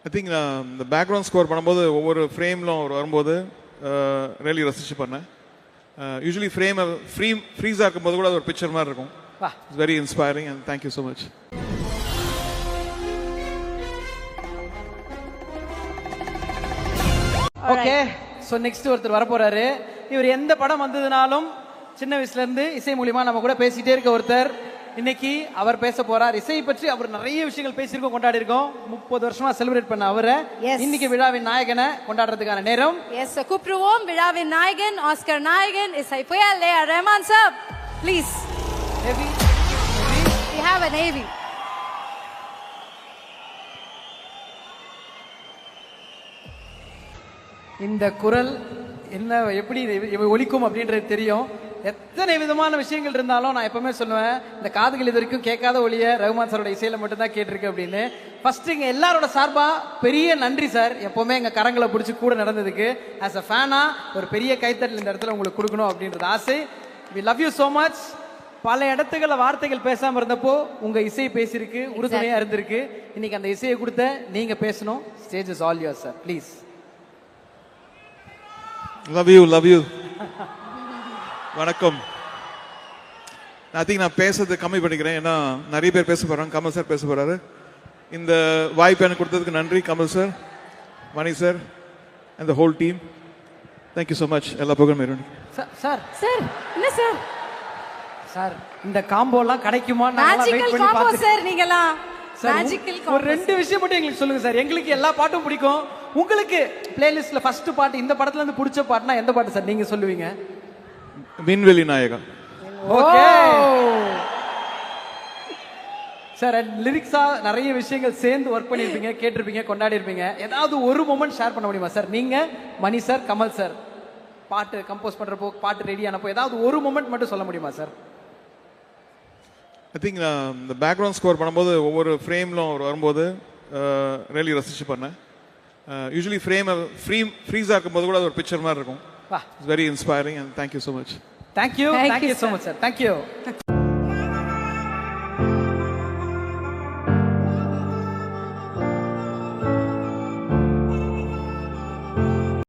I think நான் இந்த background score பண்ணும்போது ஒவ்வொரு ஃப்ரேம்லும் வரும்போது ரியலி ரசிச்சு பண்ணேன். யூஸ்வலி ஃப்ரீஸாக இருக்கும்போது கூட அது ஒரு பிக்சர் மாதிரி இருக்கும். It's very inspiring and thank you so much. Okay, so next ஒருத்தர் வர போறாரு. இவர் எந்த படம் வந்ததுனாலும் சின்ன வயசுல இருந்து இசை மூலியமா நம்ம கூட பேசிட்டே இருக்க ஒருத்தர். இன்னைக்கு அவர் பேச போறார். இசை பற்றி அவர் நிறைய விஷயங்கள் பேசியிருக்கோம், கொண்டாடி இருக்கோம். 30 வருஷமா செலிப்ரேட் பண்ண அவரை இன்னைக்கு விழாவின் நாயகனை கொண்டாடுறதுக்கான நேரம். எஸ், கூப்பிடுவோம் விழாவின் நாயகன், ஆஸ்கர் நாயகன், இசை புயல் A R Rahman sir. Please. We have a navy. இந்த குரல் என்ன எப்படி ஒலிக்கும் அப்படின்றது தெரியும். எத்தனை விதமான விஷயங்கள் இருந்தாலும் நான் எப்பவுமே சொல்லுவேன், இந்த காதுகள் இது வரைக்கும் கேட்காத ஒளிய ரகுமான் சாரோட இசையில மட்டும் தான் கேட்டிருக்கு அப்படின்னு. ஃபர்ஸ்ட் இங்க எல்லாரோட சார்பா பெரிய நன்றி சார். எப்பவுமே எங்க கரங்களை பிடிச்சி கூட நடந்ததுக்கு ஆஸ் அ ஃபேனா ஒரு பெரிய கைத்தட்டல் இந்த இடத்துல உங்களுக்கு கொடுக்கணும் அப்படின்றது ஆசை. We love you so much. பல இடத்துகள வார்த்தைகள் பேசாம இருந்தப்போ உங்க இசை பேசிருக்கு, உறுதுணையா இருந்திருக்கு. இன்னைக்கு அந்த இசையை கொடுத்த நீங்க பேசணும். Stage is all your sir, please. Love you. வணக்கம். ஐ திங்க் நான் பேசுறது கம்மி பண்ணிக்கிறேன், ஏன்னா நிறைய பேர் பேச போறாங்க. கமல் சார் பேச போறாரு. இந்த வாய்ப்பு எனக்கு கொடுத்ததுக்கு நன்றி Kamal sir, Mani sir and the whole team. Thank you so much. எல்லா புகழும் இறைவனுக்கு. சார் சார் என்ன சார்? சார் இந்த காம்போலாம் கிடைக்குமா? Magical combo sir. நீங்கலாம் மேஜிக்கல் காம்போ. ஒரு ரெண்டு விஷயம் மட்டும் எங்களுக்கு சொல்லுங்க சார். எங்களுக்கு எல்லா பாட்டும் பிடிக்கும். உங்களுக்கு பிளேலிஸ்ட்ல ஃபர்ஸ்ட் பாட்டு இந்த படத்துல இருந்து பிடிச்ச பாட்டுனா எந்த பாட்டு சார் நீங்க சொல்லுவீங்க? விண்வெளி நாயகன். Okay sir. லிரிக்ஸா நிறைய விஷயங்கள் சேர்ந்து ஒர்க் பண்ணிருப்பீங்க, கேட்டிருப்பீங்க, கொண்டாடி இருப்பீங்க. ஏதாவது ஒரு மொமெண்ட் ஷேர் பண்ண முடியுமா சார்? நீங்க, மணி சார், கமல் சார் பாட்டு கம்போஸ் பண்றப்போ, பாட்டு ரெடி ஆனப்போ ஏதாவது ஒரு மொமெண்ட் மட்டும் சொல்ல முடியுமா சார்? ஐ திங்க் நான் இந்த பேக்ரவுண்ட் ஸ்கோர் பண்ணும்போது ஒவ்வொரு ஃப்ரேம்லும் வரும்போது ரியலி ரசிச்சு பண்ணேன். யூஸ்வலி ஃப்ரீஸாக இருக்கும்போது கூட அது ஒரு பிக்சர் மாதிரி இருக்கும். It's very inspiring and thank you so much. Thank you so much sir. Thank you.